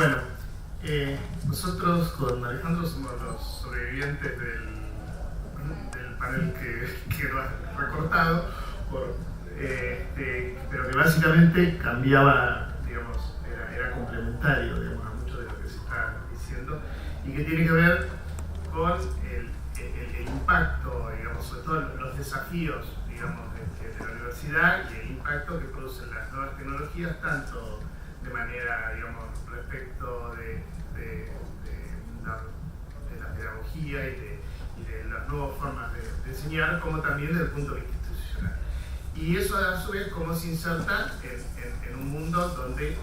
Bueno, nosotros con Alejandro somos los sobrevivientes del panel que quedó recortado, pero que básicamente cambiaba, digamos, era complementario, digamos, a mucho de lo que se está diciendo, y que tiene que ver con el impacto, digamos, sobre todo los desafíos, digamos, de la universidad y el impacto que producen las nuevas tecnologías, tanto de manera, digamos, respecto de la pedagogía y de las nuevas formas de enseñar, como también desde el punto de vista institucional. Y eso a su vez cómo se inserta en un mundo donde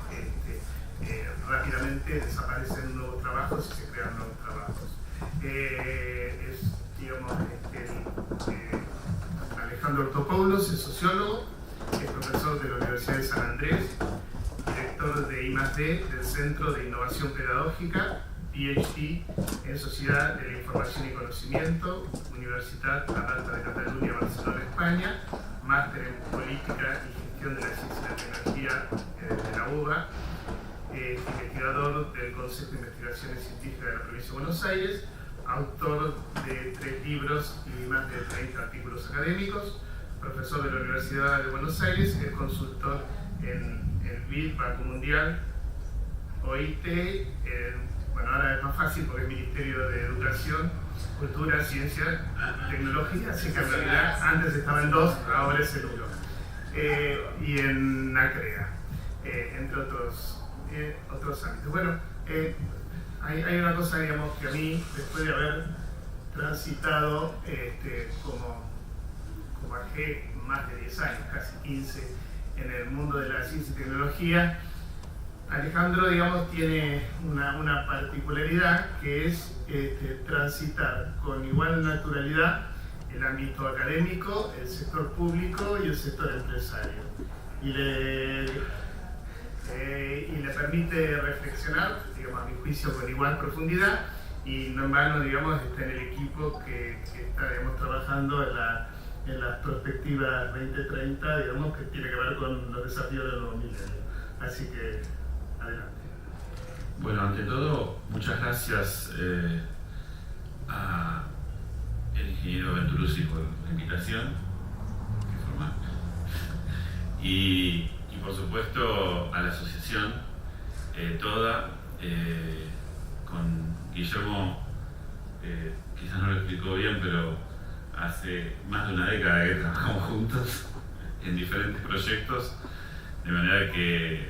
rápidamente desaparecen nuevos trabajos y se crean nuevos trabajos. Digamos, Alejandro Ortopoulos es sociólogo, es profesor de la Universidad de San Andrés, director de I+D del Centro de Innovación Pedagógica, PhD en Sociedad de la Información y Conocimiento, Universitat Aberta de Cataluña, Barcelona, España, máster en Política y Gestión de la Ciencia y la Tecnología de la UBA, investigador del Consejo de Investigaciones Científicas de la Provincia de Buenos Aires, autor de 3 libros y más de 30 artículos académicos, profesor de la Universidad de Buenos Aires, es consultor en el BID, Banco Mundial, OIT, bueno, ahora es más fácil porque es Ministerio de Educación, Cultura, Ciencia y Tecnología, así que en realidad antes estaba en 2, ahora es el 1. Y en ACREA, entre otros ámbitos. Bueno, hay una cosa, digamos, que a mí, después de haber transitado como AG más de 10 años, casi 15, en el mundo de la ciencia y tecnología, Alejandro, digamos, tiene una particularidad que es transitar con igual naturalidad el ámbito académico, el sector público y el sector empresario. Y le permite reflexionar, digamos, a mi juicio, con igual profundidad, y no en vano, digamos, está en el equipo que está, digamos, trabajando en las perspectivas 2030, digamos, que tiene que ver con los desafíos del nuevo milenio. Así que, adelante. Bueno, ante todo, muchas gracias a el ingeniero Venturuzzi por la invitación, y por supuesto a la asociación toda, con Guillermo, quizás no lo explicó bien, pero hace más de una década que trabajamos juntos en diferentes proyectos, de manera que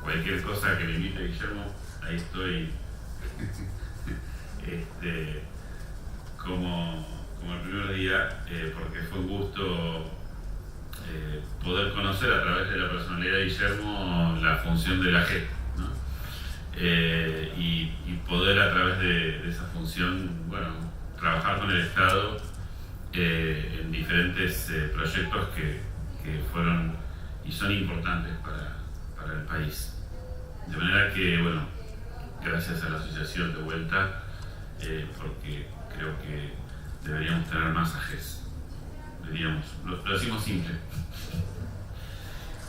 cualquier cosa que me invite Guillermo, ahí estoy como el primer día, porque fue un gusto poder conocer a través de la personalidad de Guillermo la función de la AG, ¿no? Y poder a través de esa función, bueno, trabajar con el Estado en diferentes proyectos que fueron y son importantes para el país. De manera que, bueno, gracias a la asociación de vuelta, porque creo que deberíamos tener más AGs. Lo decimos simple.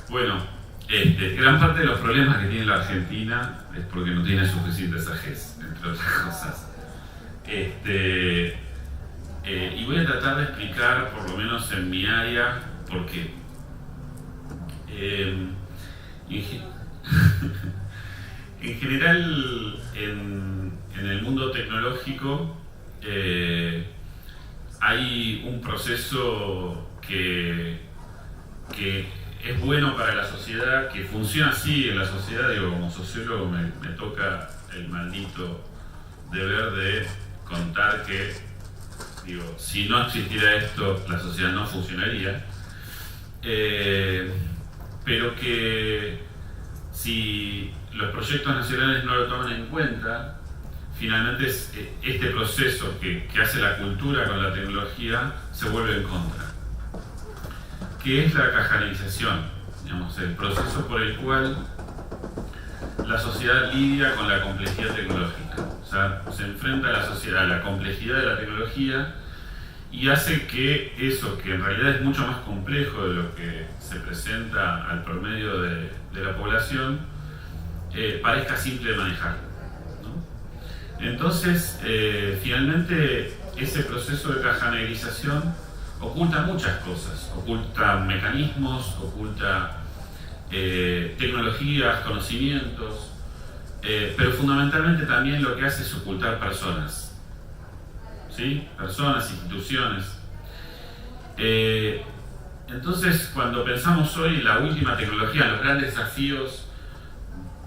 Bueno, gran parte de los problemas que tiene la Argentina es porque no tiene suficientes AGs, entre otras cosas. Y voy a tratar de explicar, por lo menos en mi área, por qué. En general, en el mundo tecnológico, hay un proceso que es bueno para la sociedad, que funciona así en la sociedad. Digo, como sociólogo me toca el maldito deber de contar que, digo, si no existiera esto, la sociedad no funcionaría, pero que si los proyectos nacionales no lo toman en cuenta, finalmente este proceso que hace la cultura con la tecnología se vuelve en contra, que es la cajalización, digamos, el proceso por el cual la sociedad lidia con la complejidad tecnológica. O sea, se enfrenta a la sociedad a la complejidad de la tecnología y hace que eso, que en realidad es mucho más complejo de lo que se presenta al promedio de la población, parezca simple de manejar, ¿no? Entonces, finalmente, ese proceso de cajanerización oculta muchas cosas, oculta mecanismos, oculta tecnologías, conocimientos, pero fundamentalmente también lo que hace es ocultar personas, ¿sí? Personas, instituciones. Entonces, cuando pensamos hoy en la última tecnología, los grandes desafíos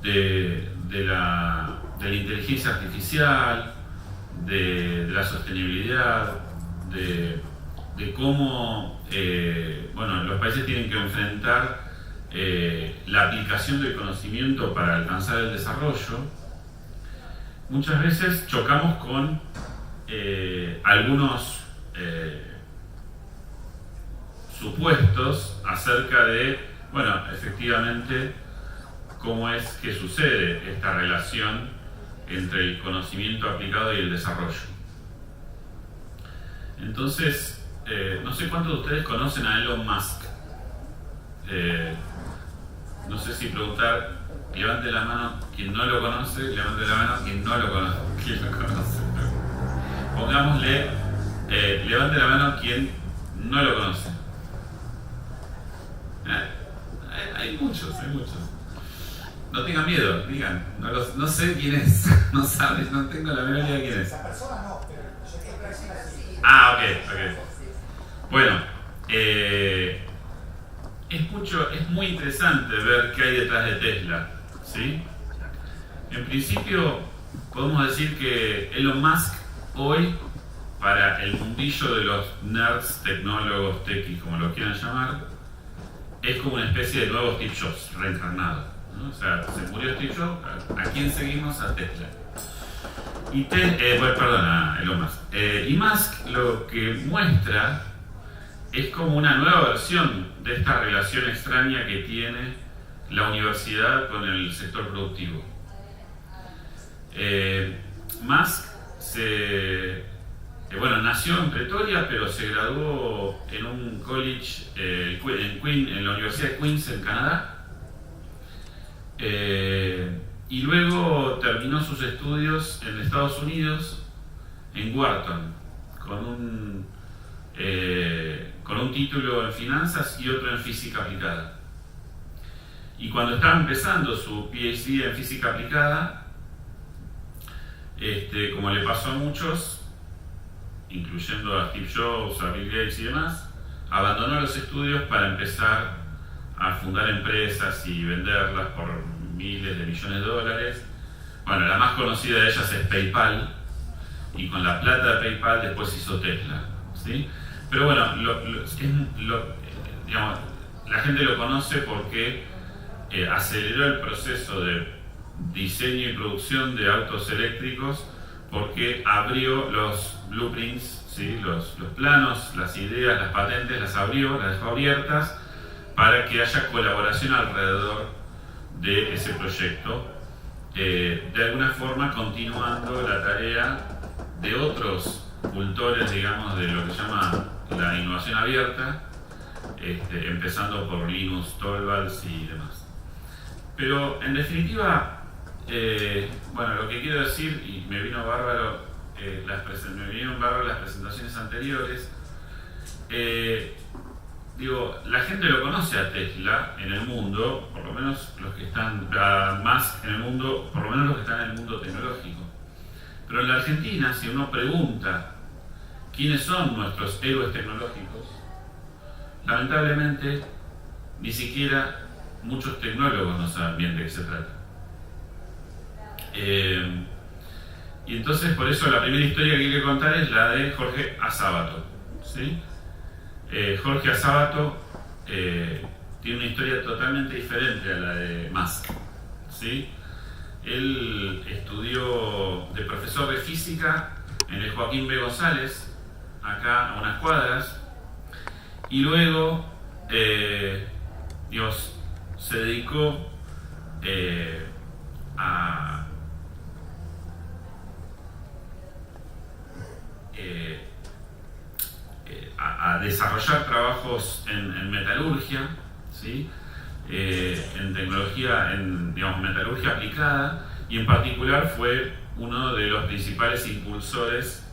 de la inteligencia artificial, de la sostenibilidad, de cómo los países tienen que enfrentar la aplicación del conocimiento para alcanzar el desarrollo, muchas veces chocamos con algunos supuestos acerca de, efectivamente, cómo es que sucede esta relación entre el conocimiento aplicado y el desarrollo. Entonces, no sé cuántos de ustedes conocen a Elon Musk. No sé si preguntar, levante la mano quien no lo conoce, levante la mano quien no lo conoce. ¿Quién lo conoce? Pongámosle, levante la mano quien no lo conoce. Hay muchos. No tengan miedo, digan, no sé quién es, no sabes, no tengo la menor idea de quién es. Esa persona no, pero yo tengo que decir así. Ok. Bueno, es muy interesante ver qué hay detrás de Tesla, ¿sí? En principio, podemos decir que Elon Musk hoy, para el mundillo de los nerds, tecnólogos, techies, como lo quieran llamar, es como una especie de nuevo Steve Jobs reencarnado, ¿no? O sea, se murió Steve Jobs, ¿a quién seguimos? A Tesla. A Elon Musk. Y Musk lo que muestra es como una nueva versión de esta relación extraña que tiene la universidad con el sector productivo. Musk nació en Pretoria, pero se graduó en un college en la Universidad de Queens, en Canadá. Y luego terminó sus estudios en Estados Unidos, en Wharton, con un título en finanzas y otro en física aplicada. Y cuando estaba empezando su PhD en física aplicada, como le pasó a muchos, incluyendo a Steve Jobs, a Bill Gates y demás, abandonó los estudios para empezar a fundar empresas y venderlas por miles de millones de dólares. Bueno, la más conocida de ellas es PayPal, y con la plata de PayPal después hizo Tesla, ¿sí? Pero bueno, la gente lo conoce porque aceleró el proceso de diseño y producción de autos eléctricos, porque abrió los blueprints, ¿sí? los planos, las ideas, las patentes, las dejó abiertas para que haya colaboración alrededor de ese proyecto, de alguna forma continuando la tarea de otros cultores, digamos, de lo que se llama la innovación abierta, empezando por Linus Torvalds y demás. Pero en definitiva, lo que quiero decir, y me vino bárbaro las presentaciones anteriores, la gente lo conoce a Tesla en el mundo, por lo menos los que están más en el mundo, por lo menos los que están en el mundo tecnológico. Pero en la Argentina, si uno pregunta quiénes son nuestros héroes tecnológicos, lamentablemente ni siquiera muchos tecnólogos no saben bien de qué se trata. Y entonces, por eso la primera historia que quiero contar es la de Jorge Azábato, ¿sí? Jorge Azábato tiene una historia totalmente diferente a la de Musk, ¿sí? Él estudió de profesor de física en el Joaquín B. González, acá a unas cuadras, y luego se dedicó a desarrollar trabajos en metalurgia, ¿sí? en tecnología, en metalurgia aplicada, y en particular fue uno de los principales impulsores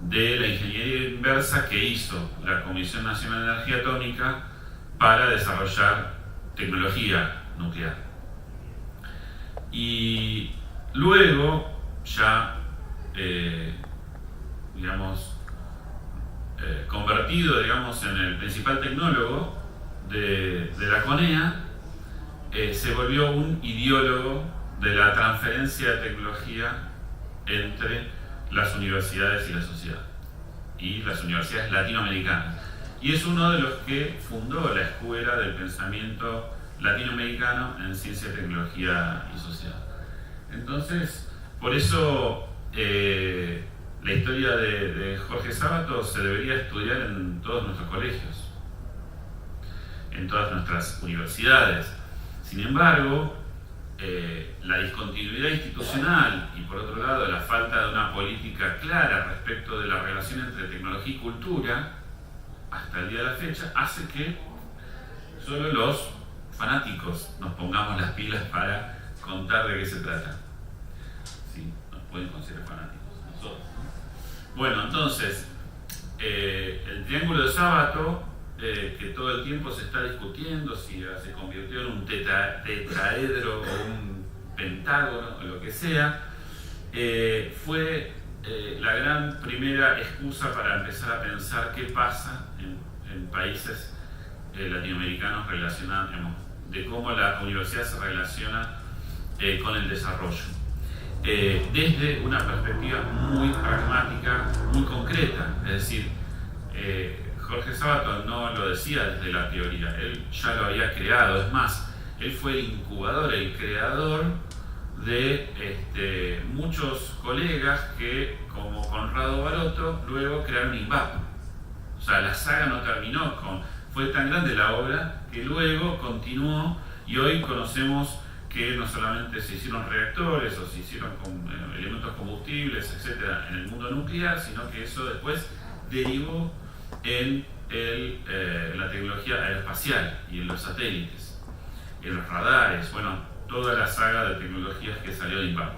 de la ingeniería inversa que hizo la Comisión Nacional de Energía Atómica para desarrollar tecnología nuclear. Y luego, ya, convertido, en el principal tecnólogo de la CONEA, se volvió un ideólogo de la transferencia de tecnología entre las universidades y la sociedad, y las universidades latinoamericanas. Y es uno de los que fundó la Escuela del Pensamiento Latinoamericano en Ciencia, Tecnología y Sociedad. Entonces, por eso la historia de Jorge Sábato se debería estudiar en todos nuestros colegios, en todas nuestras universidades. Sin embargo, la discontinuidad institucional y, por otro lado, la falta de una política clara respecto de la relación entre tecnología y cultura hasta el día de la fecha hace que solo los fanáticos nos pongamos las pilas para contar de qué se trata. Sí, nos pueden considerar fanáticos nosotros. Bueno, entonces, el triángulo de Sábato, que todo el tiempo se está discutiendo si se convirtió en un tetraedro o un pentágono o lo que sea, fue la gran primera excusa para empezar a pensar qué pasa en países latinoamericanos relacionados, de cómo la universidad se relaciona con el desarrollo. Desde una perspectiva muy pragmática, muy concreta, es decir, Jorge Sábato no lo decía desde la teoría, él ya lo había creado, es más, él fue el incubador, el creador de muchos colegas que, como Conrado Baroto, luego crearon INVAP. O sea, la saga no terminó fue tan grande la obra que luego continuó, y hoy conocemos que no solamente se hicieron reactores o se hicieron con elementos combustibles, etcétera, en el mundo nuclear, sino que eso después derivó en la tecnología aeroespacial y en los satélites, en los radares, toda la saga de tecnologías que salió de INVAP.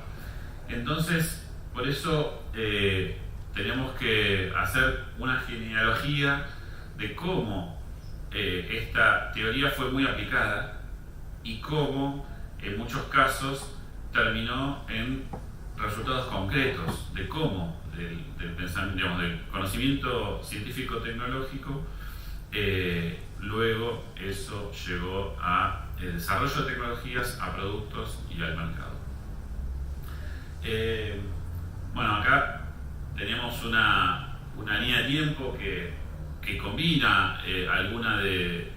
Entonces, por eso tenemos que hacer una genealogía de cómo esta teoría fue muy aplicada y cómo en muchos casos terminó en resultados concretos de cómo del pensamiento, del conocimiento científico-tecnológico, luego eso llegó a desarrollo de tecnologías, a productos y al mercado. Acá tenemos una línea de tiempo que combina alguna de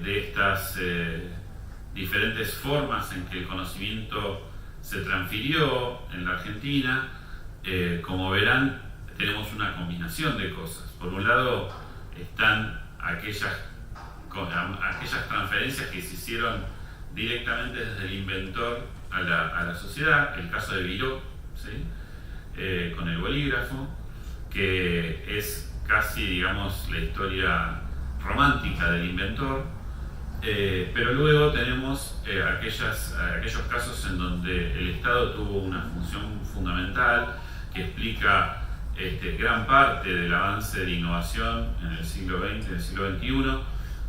estas diferentes formas en que el conocimiento se transfirió en la Argentina. Como verán, tenemos una combinación de cosas. Por un lado están aquellas transferencias que se hicieron directamente desde el inventor a la sociedad, el caso de Viró, ¿sí? Con el bolígrafo, que es casi, la historia romántica del inventor. Pero luego tenemos aquellos casos en donde el Estado tuvo una función fundamental que explica gran parte del avance de la innovación en el siglo XX, en el siglo XXI,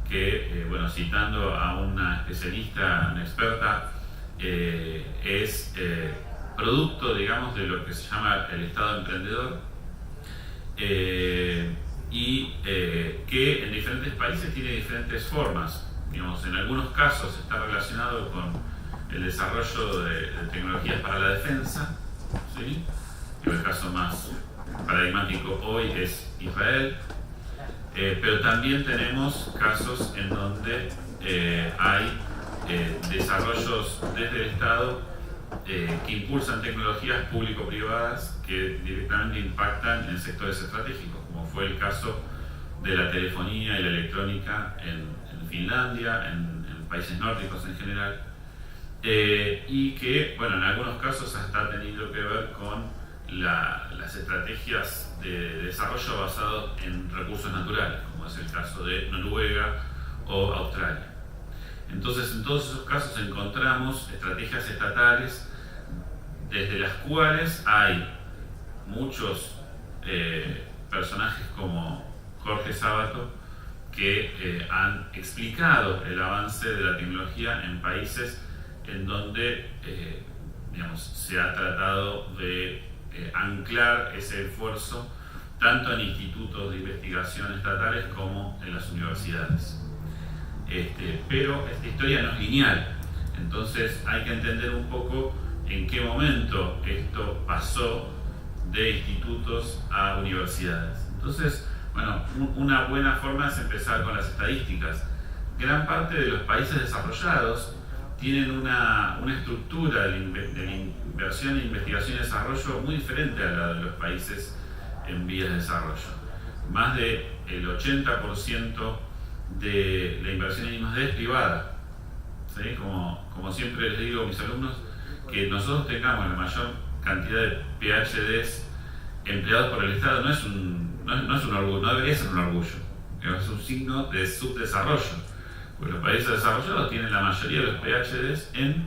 que, citando a una especialista, una experta, es producto, de lo que se llama el Estado emprendedor, y que en diferentes países tiene diferentes formas. En algunos casos está relacionado con el desarrollo de tecnologías para la defensa, ¿sí? El caso más paradigmático hoy es Israel, pero también tenemos casos en donde hay desarrollos desde el Estado que impulsan tecnologías público-privadas que directamente impactan en sectores estratégicos, como fue el caso de la telefonía y la electrónica en Finlandia, en países nórdicos en general, y que, en algunos casos hasta ha tenido que ver con las estrategias de desarrollo basados en recursos naturales, como es el caso de Noruega o Australia. Entonces, en todos esos casos encontramos estrategias estatales desde las cuales hay muchos personajes como Jorge Sabato que han explicado el avance de la tecnología en países en donde digamos, se ha tratado de anclar ese esfuerzo tanto en institutos de investigación estatales como en las universidades. Pero esta historia no es lineal, entonces hay que entender un poco en qué momento esto pasó de institutos a universidades. Entonces, bueno, una buena forma es empezar con las estadísticas. Gran parte de los países desarrollados tienen una estructura de inversión en investigación y desarrollo muy diferente a la de los países en vías de desarrollo. Más del 80% de la inversión en I+D es privada. ¿Sí? Como siempre les digo a mis alumnos, que nosotros tengamos la mayor cantidad de PhDs empleados por el Estado no es un orgullo, no debería ser un orgullo, es un signo de subdesarrollo, porque los países desarrollados tienen la mayoría de los PhDs en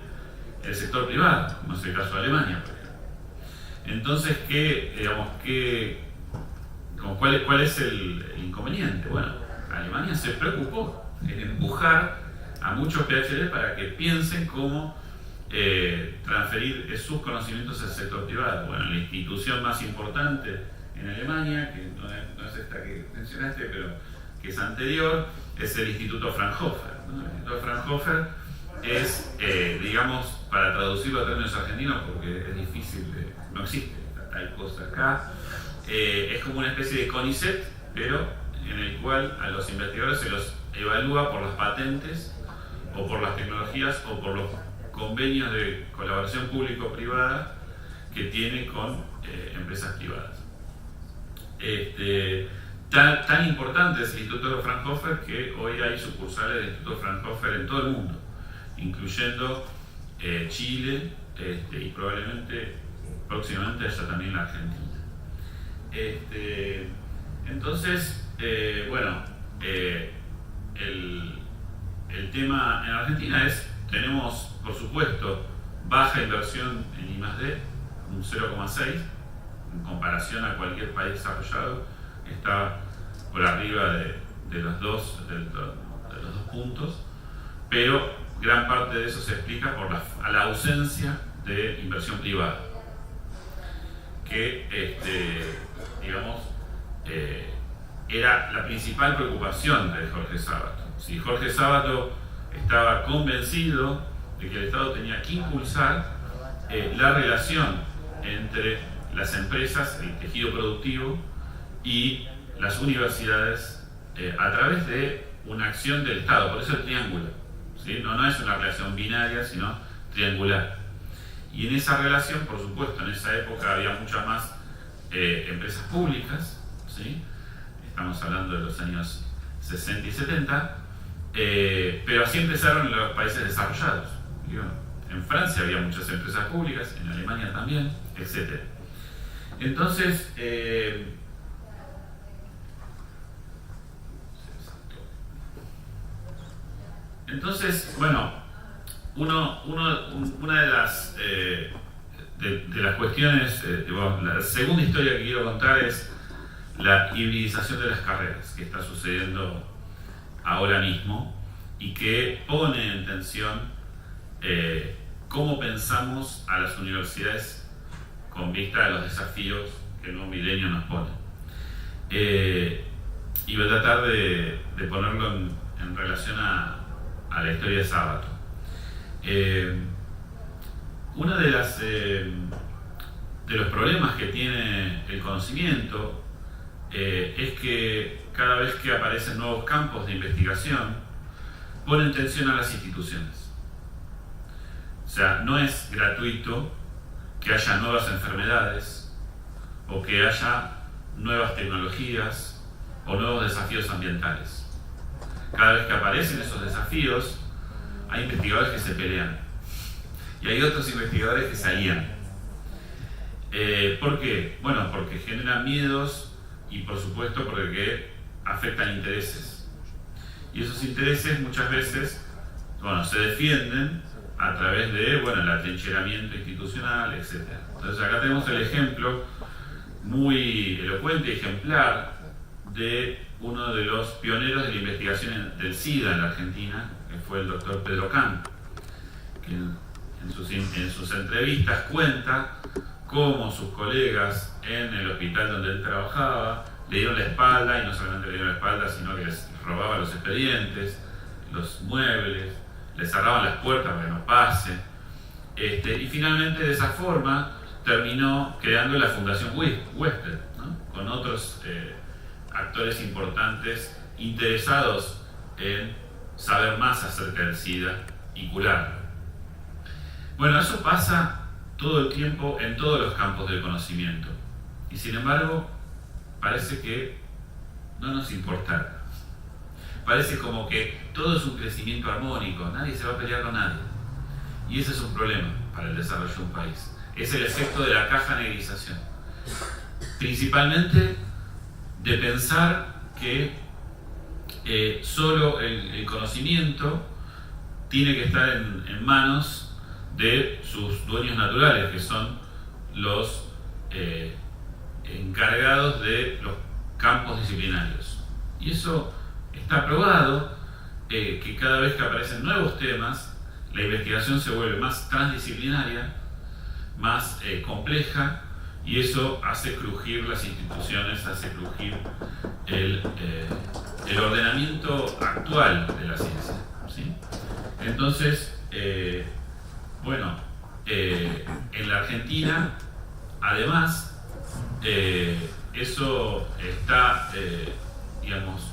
el sector privado, como es el caso de Alemania, por ejemplo. Entonces, ¿cuál es el inconveniente? Bueno, Alemania se preocupó en empujar a muchos PhDs para que piensen cómo transferir sus conocimientos al sector privado. Bueno, la institución más importante en Alemania, que no es esta que mencionaste, pero que es anterior, es el Instituto Fraunhofer, ¿no? El Instituto Fraunhofer es, digamos, para traducirlo a términos argentinos, porque es difícil, no existe tal cosa acá, es como una especie de CONICET, pero en el cual a los investigadores se los evalúa por las patentes, o por las tecnologías, o por los convenios de colaboración público-privada que tiene con empresas privadas. Tan importante es el Instituto Fraunhofer que hoy hay sucursales del Instituto Fraunhofer en todo el mundo, incluyendo Chile y probablemente próximamente haya también la Argentina. Entonces, bueno, el tema en Argentina es, tenemos por supuesto baja inversión en I+D, un 0,6, en comparación a cualquier país desarrollado, está por arriba de los dos puntos, pero gran parte de eso se explica por la ausencia de inversión privada, que digamos era la principal preocupación de Jorge Sabato. Si Jorge Sabato estaba convencido de que el Estado tenía que impulsar la relación entre las empresas, el tejido productivo y las universidades a través de una acción del Estado, por eso el triángulo, ¿sí? No es una relación binaria, sino triangular. Y en esa relación, por supuesto, en esa época había muchas más empresas públicas, ¿sí? Estamos hablando de los años 60 y 70, pero así empezaron los países desarrollados. En Francia había muchas empresas públicas, en Alemania también, etc. Entonces, bueno, una de las cuestiones, la segunda historia que quiero contar es la hibridización de las carreras que está sucediendo ahora mismo y que pone en tensión cómo pensamos a las universidades con vista a los desafíos que el nuevo milenio nos pone. Y voy a tratar de ponerlo en relación a la historia de Sabato. Uno de los problemas que tiene el conocimiento es que cada vez que aparecen nuevos campos de investigación ponen tensión a las instituciones. O sea, no es gratuito que haya nuevas enfermedades o que haya nuevas tecnologías o nuevos desafíos ambientales. Cada vez que aparecen esos desafíos, hay investigadores que se pelean y hay otros investigadores que se alían. ¿Por qué? Bueno, porque generan miedos y por supuesto porque afectan intereses. Y esos intereses muchas veces bueno, se defienden a través de, bueno, el atrincheramiento institucional, etc. Entonces acá tenemos el ejemplo muy elocuente y ejemplar de uno de los pioneros de la investigación del SIDA en la Argentina, que fue el doctor Pedro Kahn, que en sus entrevistas cuenta cómo sus colegas en el hospital donde él trabajaba le dieron la espalda, y no solamente le dieron la espalda, sino que les robaban los expedientes, los muebles, les cerraban las puertas para que no pase. Y finalmente de esa forma terminó creando la Fundación Wester, ¿no? Con otros actores importantes interesados en saber más acerca del SIDA y curarlo. Bueno, eso pasa todo el tiempo en todos los campos del conocimiento, y sin embargo parece que no nos importa. Parece como que todo es un crecimiento armónico, nadie se va a pelear con nadie, y ese es un problema para el desarrollo de un país. Es el efecto de la caja negrización, principalmente de pensar que solo el conocimiento tiene que estar en manos de sus dueños naturales, que son los encargados de los campos disciplinarios. Y eso está probado, que cada vez que aparecen nuevos temas, la investigación se vuelve más transdisciplinaria, más compleja, y eso hace crujir las instituciones, hace crujir el ordenamiento actual de la ciencia, ¿sí? Entonces, en la Argentina, además, eso está, digamos,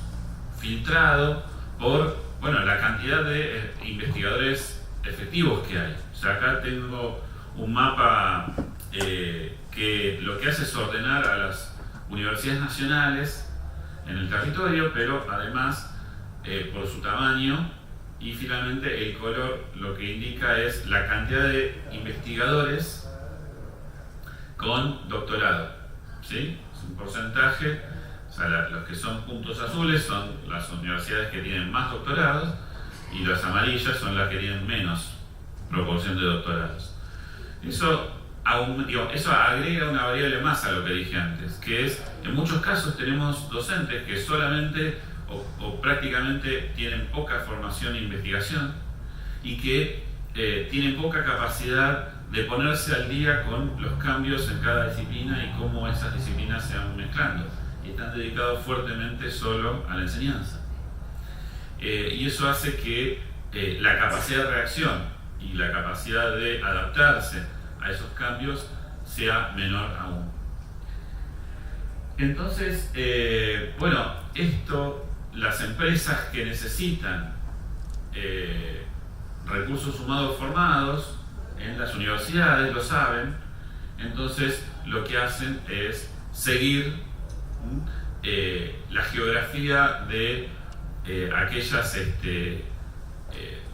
filtrado por, la cantidad de investigadores efectivos que hay. O sea, acá tengo un mapa que lo que hace es ordenar a las universidades nacionales en el territorio, pero además por su tamaño, y finalmente el color lo que indica es la cantidad de investigadores con doctorado, ¿sí? Es un porcentaje, o sea, los que son puntos azules son las universidades que tienen más doctorados, y las amarillas son las que tienen menos proporción de doctorados. Eso agrega una variable más a lo que dije antes, que es, en muchos casos tenemos docentes que solamente o prácticamente tienen poca formación e investigación, y que tienen poca capacidad de ponerse al día con los cambios en cada disciplina y cómo esas disciplinas se van mezclando, y están dedicados fuertemente solo a la enseñanza. Y eso hace que la capacidad de reacción y la capacidad de adaptarse a esos cambios sea menor aún. Entonces, las empresas que necesitan recursos humanos formados en las universidades lo saben, entonces lo que hacen es seguir la geografía de aquellas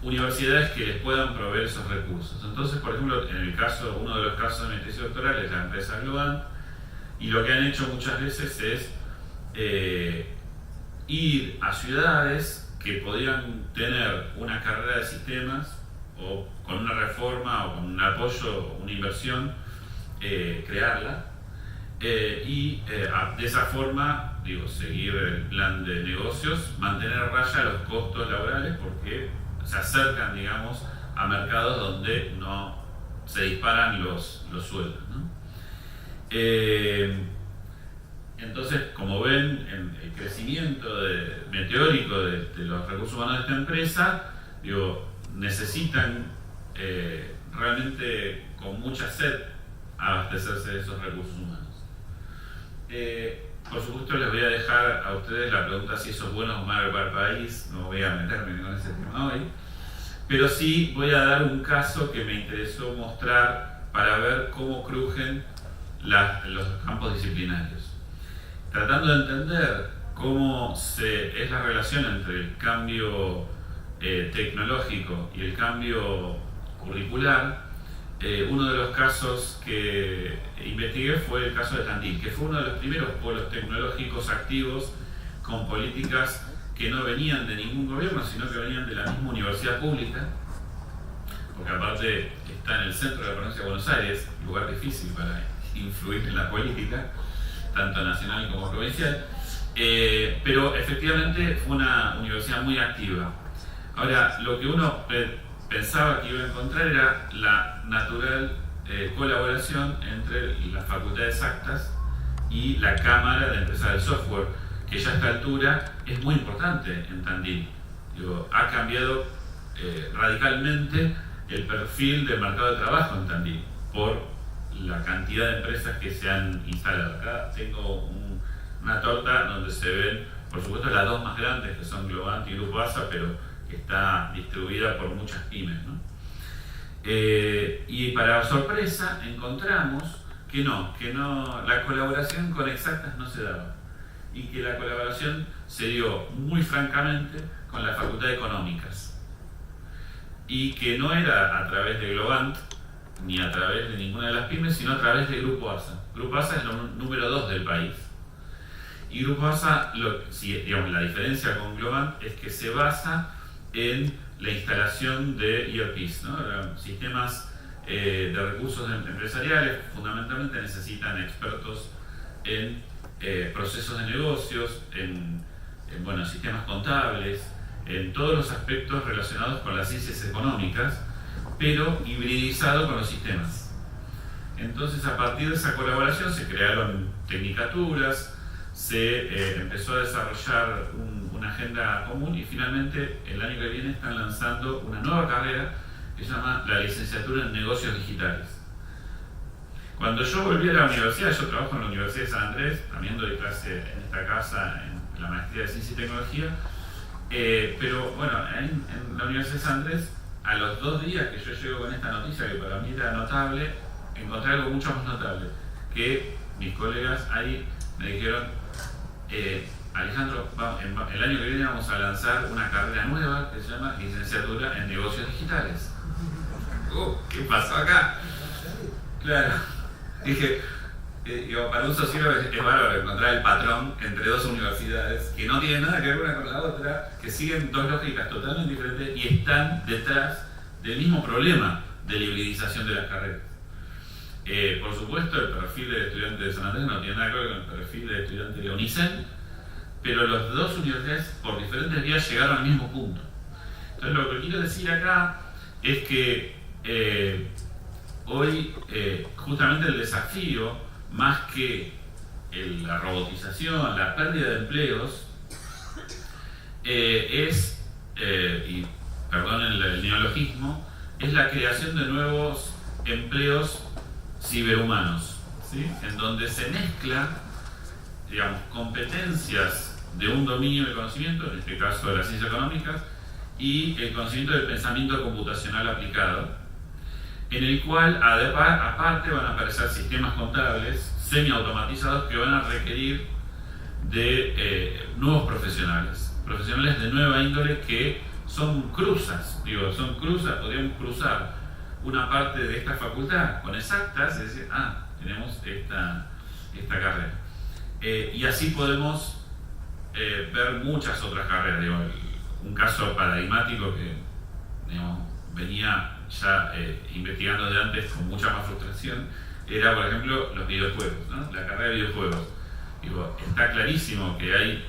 universidades que les puedan proveer esos recursos. Entonces, por ejemplo, uno de los casos de mi tesis doctoral es la empresa Globant, y lo que han hecho muchas veces es ir a ciudades que podían tener una carrera de sistemas, o con una reforma o con un apoyo, una inversión, crearla, y de esa forma, seguir el plan de negocios, mantener a raya los costos laborales, porque se acercan, digamos, a mercados donde no se disparan los sueldos, ¿no? Entonces, como ven, el crecimiento meteórico de los recursos humanos de esta empresa, necesitan realmente con mucha sed abastecerse de esos recursos humanos. Por supuesto, les voy a dejar a ustedes la pregunta si eso es bueno o malo para el país. No voy a meterme con ese tema hoy, pero sí voy a dar un caso que me interesó mostrar para ver cómo crujen los campos disciplinarios, tratando de entender cómo es la relación entre el cambio tecnológico y el cambio curricular. Uno de los casos que investigué fue el caso de Tandil, que fue uno de los primeros polos tecnológicos activos con políticas que no venían de ningún gobierno, sino que venían de la misma universidad pública, porque aparte está en el centro de la provincia de Buenos Aires, lugar difícil para influir en la política, tanto nacional como provincial, pero efectivamente fue una universidad muy activa. Ahora, lo que uno pensaba que iba a encontrar era la natural colaboración entre la Facultad de Exactas y la Cámara de Empresas del Software, que ya a esta altura es muy importante en Tandil. Digo, ha cambiado radicalmente el perfil del mercado de trabajo en Tandil por la cantidad de empresas que se han instalado. Acá tengo una torta donde se ven, por supuesto, las dos más grandes, que son Globant y Grupo ASA, pero que está distribuida por muchas pymes, ¿no? Y para sorpresa encontramos que no, la colaboración con Exactas no se daba, y que la colaboración se dio muy francamente con la Facultad de Económicas, y que no era a través de Globant ni a través de ninguna de las pymes, sino a través de Grupo ASA. Grupo ASA es el número 2 del país. Y Grupo ASA, la diferencia con Globant es que se basa en la instalación de ERPs, ¿no? Sistemas de recursos empresariales. Fundamentalmente necesitan expertos en procesos de negocios, en sistemas contables, en todos los aspectos relacionados con las ciencias económicas, pero hibridizado con los sistemas. Entonces, a partir de esa colaboración se crearon tecnicaturas, se empezó a desarrollar una agenda común, y finalmente el año que viene están lanzando una nueva carrera que se llama la licenciatura en negocios digitales. Cuando yo volví a la universidad, yo trabajo en la Universidad de San Andrés, también doy clase en esta casa en la maestría de Ciencia y Tecnología, pero bueno, en la Universidad de San Andrés, a los 2 días que yo llego con esta noticia, que para mí era notable, encontré algo mucho más notable, que mis colegas ahí me dijeron: Alejandro, el año que viene vamos a lanzar una carrera nueva que se llama Licenciatura en Negocios Digitales. ¿Qué pasó acá? Claro, dije, para un sociólogo es bárbaro encontrar el patrón entre dos universidades que no tienen nada que ver una con la otra, que siguen dos lógicas totalmente diferentes y están detrás del mismo problema de la hibridización de las carreras. Por supuesto, el perfil del estudiante de San Andrés no tiene nada que ver con el perfil del estudiante de UNICEN, pero las dos universidades por diferentes vías llegaron al mismo punto. Entonces, lo que quiero decir acá es que hoy justamente el desafío, más que la robotización, la pérdida de empleos, es, y perdonen el neologismo, es la creación de nuevos empleos ciberhumanos, ¿sí? En donde se mezcla, digamos, competencias de un dominio del conocimiento, en este caso de las ciencias económicas, y el conocimiento del pensamiento computacional aplicado, en el cual aparte van a aparecer sistemas contables semiautomatizados que van a requerir de nuevos profesionales de nueva índole, que son cruzas, podríamos cruzar una parte de esta facultad con Exactas y decir, tenemos esta carrera. Y así podemos ver muchas otras carreras. Un caso paradigmático que venía ya investigando de antes con mucha más frustración era, por ejemplo, los videojuegos, ¿no? La carrera de videojuegos. Está clarísimo que hay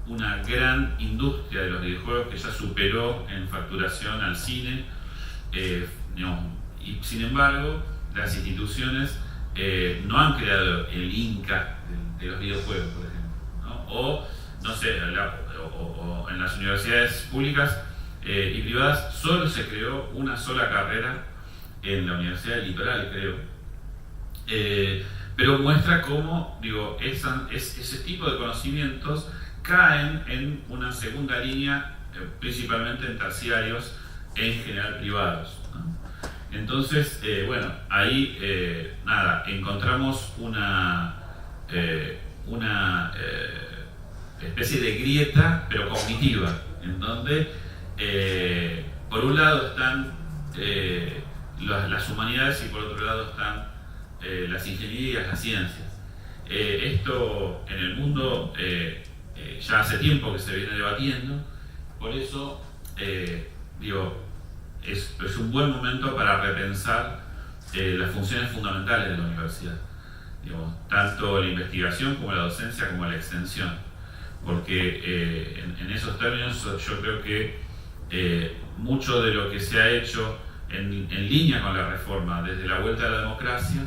una gran industria de los videojuegos que ya superó en facturación al cine, y sin embargo las instituciones no han creado el INCA de los videojuegos, por ejemplo, ¿no? O en las universidades públicas y privadas solo se creó una sola carrera en la Universidad del Litoral, creo, pero muestra cómo ese tipo de conocimientos caen en una segunda línea, principalmente en terciarios, en general privados, ¿no? Entonces, ahí encontramos una especie de grieta, pero cognitiva, en donde por un lado están las humanidades y por otro lado están las ingenierías, las ciencias. Esto en el mundo ya hace tiempo que se viene debatiendo. Por eso, es un buen momento para repensar las funciones fundamentales de la universidad. Tanto la investigación como la docencia como la extensión. Porque en esos términos yo creo que mucho de lo que se ha hecho en línea con la reforma desde la vuelta a la democracia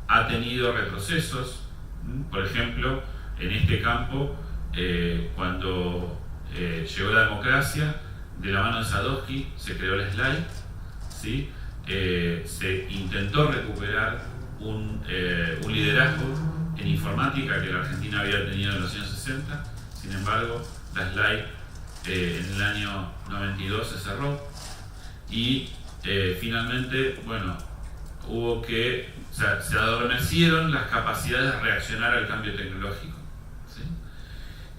ha tenido retrocesos. Por ejemplo, en este campo, cuando llegó la democracia, de la mano de Sadowski se creó el SLAI, ¿sí? Se intentó recuperar un liderazgo en informática que la Argentina había tenido en los años 60. Sin embargo, la SLAI en el año 92 se cerró y finalmente, bueno, se adormecieron las capacidades de reaccionar al cambio tecnológico, ¿sí?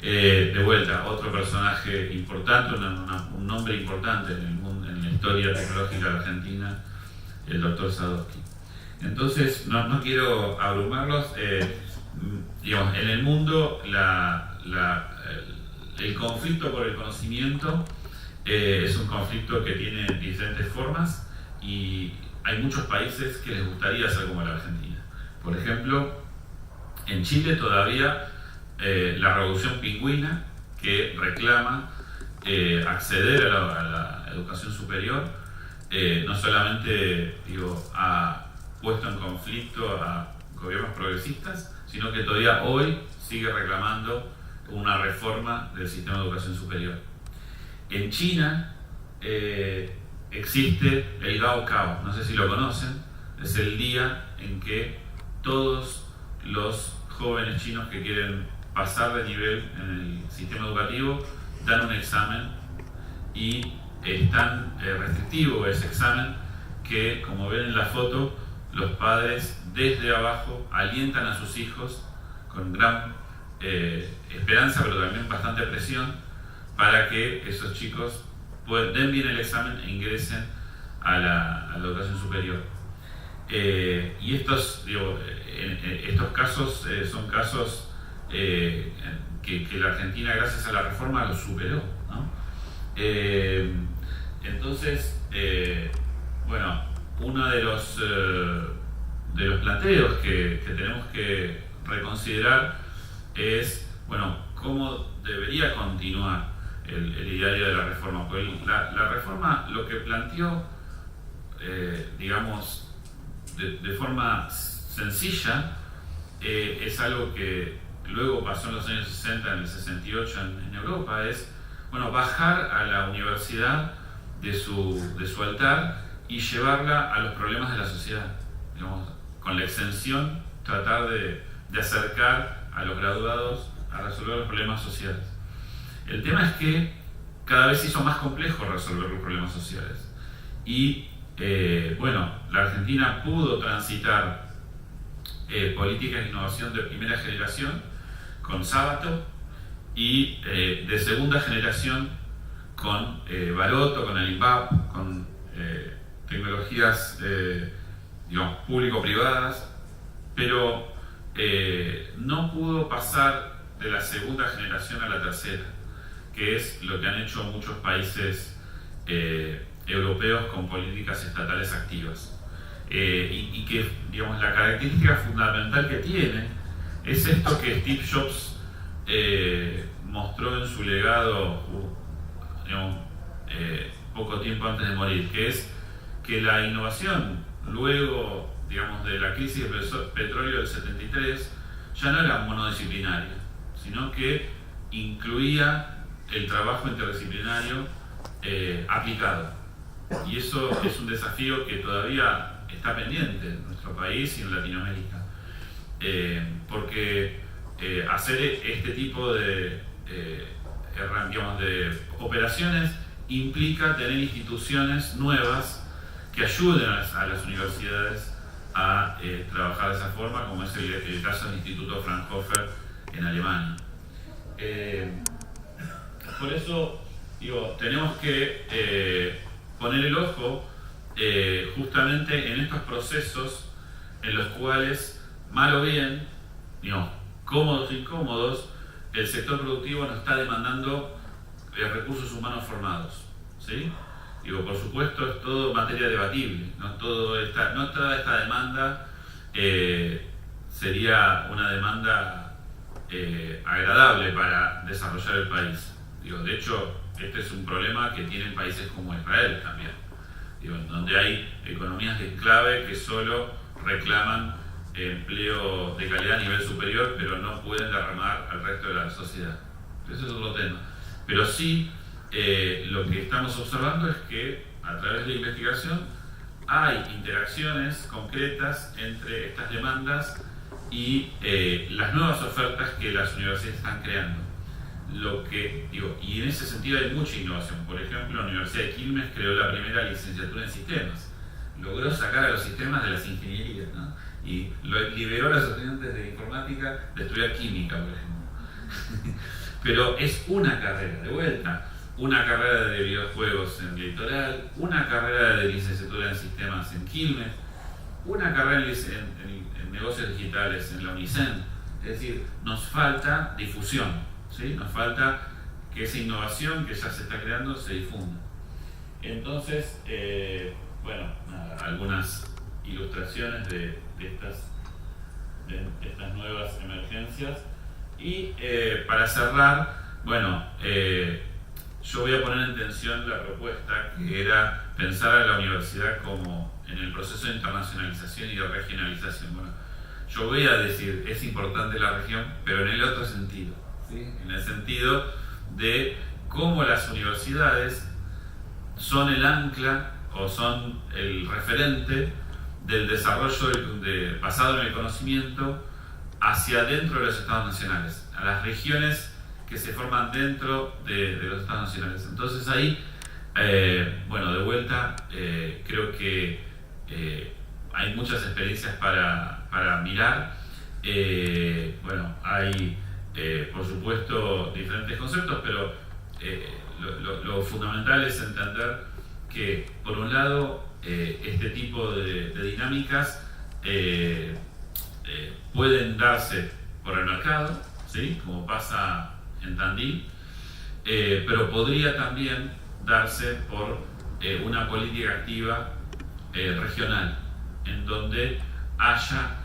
De vuelta, otro personaje importante, un nombre importante en la historia tecnológica de la Argentina, el doctor Sadowski. Entonces, no quiero abrumarlos. En el mundo el conflicto por el conocimiento es un conflicto que tiene diferentes formas y hay muchos países que les gustaría ser como la Argentina. Por ejemplo, en Chile todavía la revolución pingüina, que reclama acceder a la educación superior, no solamente ha puesto en conflicto a gobiernos progresistas, sino que todavía hoy sigue reclamando una reforma del sistema de educación superior. En China existe el Gaokao, no sé si lo conocen, es el día en que todos los jóvenes chinos que quieren pasar de nivel en el sistema educativo dan un examen y es tan restrictivo ese examen que, como ven en la foto, los padres desde abajo alientan a sus hijos con gran esperanza, pero también bastante presión, para que esos chicos den bien el examen e ingresen a la educación superior. Y estos casos son casos que la Argentina, gracias a la reforma, lo superó, ¿no? Entonces, bueno, uno de los planteos que tenemos que reconsiderar es, bueno, cómo debería continuar el ideario de la reforma. Porque la reforma lo que planteó, digamos, de forma sencilla, es algo que luego pasó en los años 60, en el 68 en Europa, es, bueno, bajar a la universidad de su altar y llevarla a los problemas de la sociedad. Digamos, con la extensión, tratar de acercar a los graduados a resolver los problemas sociales. El tema es que cada vez se hizo más complejo resolver los problemas sociales. Y, bueno, la Argentina pudo transitar políticas de innovación de primera generación con Sábato y de segunda generación con Baroto, con el INVAP, con tecnologías digamos, público-privadas, pero no pudo pasar de la segunda generación a la tercera, que es lo que han hecho muchos países europeos con políticas estatales activas. Y que, digamos, la característica fundamental que tiene es esto que Steve Jobs mostró en su legado, digamos, poco tiempo antes de morir, que es que la innovación luego, digamos, de la crisis del petróleo del 73 ya no era monodisciplinaria, sino que incluía el trabajo interdisciplinario aplicado. Y eso es un desafío que todavía está pendiente en nuestro país y en Latinoamérica, porque hacer este tipo de operaciones implica tener instituciones nuevas que ayuden a las universidades a trabajar de esa forma, como es el caso del Instituto Fraunhofer en Alemania. Por eso, digo, tenemos que poner el ojo justamente en estos procesos en los cuales, mal o bien, digamos, cómodos o incómodos, el sector productivo no está demandando recursos humanos formados, ¿sí? Digo, por supuesto, es todo materia debatible, no toda esta demanda sería una demanda agradable para desarrollar el país. Digo, de hecho, este es un problema que tienen países como Israel también, digo, donde hay economías de clave que solo reclaman empleo de calidad a nivel superior, pero no pueden derramar al resto de la sociedad. Ese es otro tema. Pero sí, lo que estamos observando es que a través de la investigación hay interacciones concretas entre estas demandas y las nuevas ofertas que las universidades están creando. Y en ese sentido hay mucha innovación. Por ejemplo, la Universidad de Quilmes creó la primera licenciatura en sistemas. Logró sacar a los sistemas de las ingenierías, ¿no? Y liberó a los estudiantes de informática de estudiar química, por ejemplo. Pero es una carrera, de vuelta, una carrera de videojuegos en Litoral, una carrera de licenciatura en sistemas en Quilmes, una carrera en negocios digitales en la UNICEN. Es decir, nos falta difusión, ¿sí? Nos falta que esa innovación que ya se está creando se difunda. Entonces, algunas ilustraciones de estas nuevas emergencias. Y para cerrar, yo voy a poner en tensión la propuesta que era pensar a la universidad como en el proceso de internacionalización y de regionalización. Bueno, yo voy a decir, es importante la región, pero en el otro sentido, ¿sí? En el sentido de cómo las universidades son el ancla o son el referente del desarrollo basado en el conocimiento hacia adentro de los estados nacionales, a las regiones que se forman dentro de los estados nacionales. Entonces ahí, de vuelta, creo que hay muchas experiencias para mirar. Hay, por supuesto, diferentes conceptos, pero lo fundamental es entender que, por un lado, este tipo de dinámicas pueden darse por el mercado, ¿sí? Como pasa en Tandil, pero podría también darse por una política activa regional, en donde haya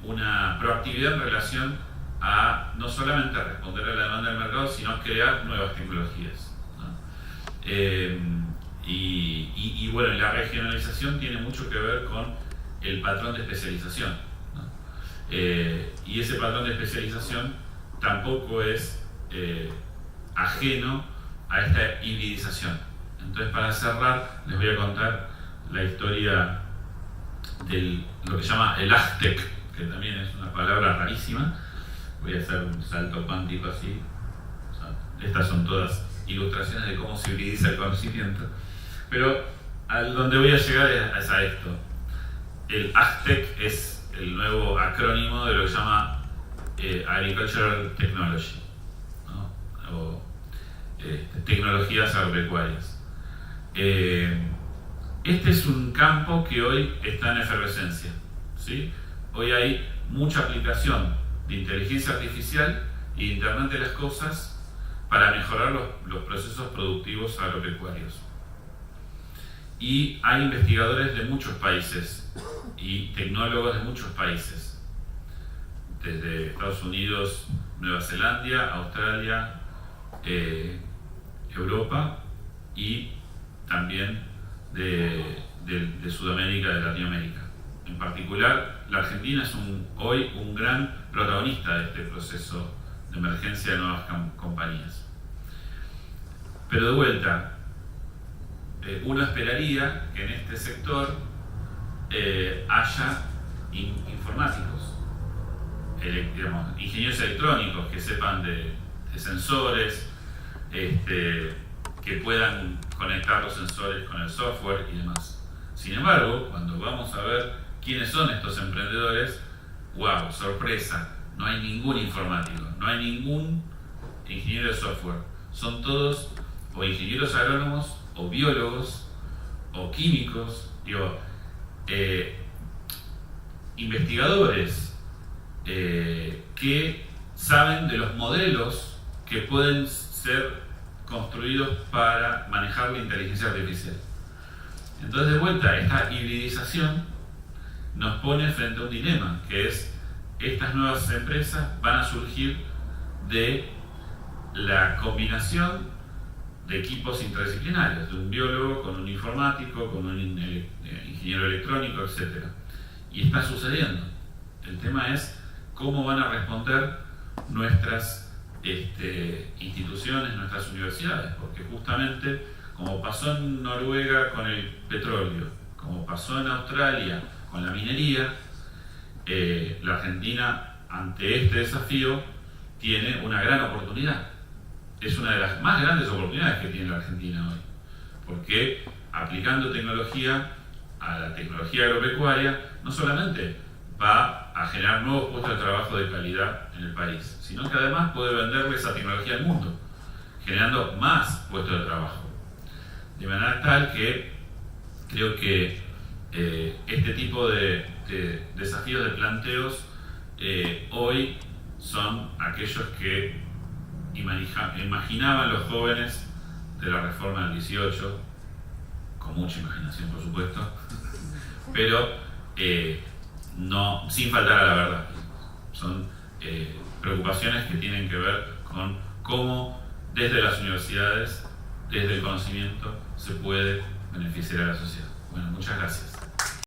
una proactividad en relación a no solamente responder a la demanda del mercado, sino crear nuevas tecnologías, ¿no? La regionalización tiene mucho que ver con el patrón de especialización, ¿no? Y ese patrón de especialización tampoco es ajeno a esta hibridización. Entonces, para cerrar, les voy a contar la historia de lo que se llama el Aztec, que también es una palabra rarísima. Voy a hacer un salto cuántico así. Estas son todas ilustraciones de cómo se hibridiza el conocimiento. Pero a donde voy a llegar es a esto. El Aztec es el nuevo acrónimo de lo que se llama Agricultural Technology, ¿no? O tecnologías agropecuarias. Este es un campo que hoy está en efervescencia, ¿sí? Hoy hay mucha aplicación de inteligencia artificial e Internet de las cosas para mejorar los procesos productivos agropecuarios. Y hay investigadores de muchos países y tecnólogos de muchos países, desde Estados Unidos, Nueva Zelanda, Australia, Europa y también de Sudamérica, de Latinoamérica. En particular, la Argentina es hoy un gran protagonista de este proceso de emergencia de nuevas compañías. Pero de vuelta, uno esperaría que en este sector haya informáticos, ingenieros electrónicos que sepan de sensores, que puedan conectar los sensores con el software y demás. Sin embargo, cuando vamos a ver quiénes son estos emprendedores, ¡wow! Sorpresa, no hay ningún informático, no hay ningún ingeniero de software. Son todos o ingenieros agrónomos, o biólogos, o químicos, investigadores que saben de los modelos que pueden ser construidos para manejar la inteligencia artificial. Entonces, de vuelta, esta hibridización nos pone frente a un dilema, que es: estas nuevas empresas van a surgir de la combinación de equipos interdisciplinarios, de un biólogo con un informático, con un ingeniero electrónico, etc. Y está sucediendo. El tema es cómo van a responder nuestras instituciones, nuestras universidades, porque justamente, como pasó en Noruega con el petróleo, como pasó en Australia con la minería, la Argentina, ante este desafío, tiene una gran oportunidad. Es una de las más grandes oportunidades que tiene la Argentina hoy, porque aplicando tecnología a la tecnología agropecuaria, no solamente va a generar nuevos puestos de trabajo de calidad en el país, sino que además puede venderle esa tecnología al mundo, generando más puestos de trabajo. De manera tal que creo que este tipo de desafíos, de planteos, hoy son aquellos que imaginaban los jóvenes de la reforma del 18, con mucha imaginación por supuesto, pero no, sin faltar a la verdad. Son preocupaciones que tienen que ver con cómo desde las universidades, desde el conocimiento, se puede beneficiar a la sociedad. Bueno, muchas gracias.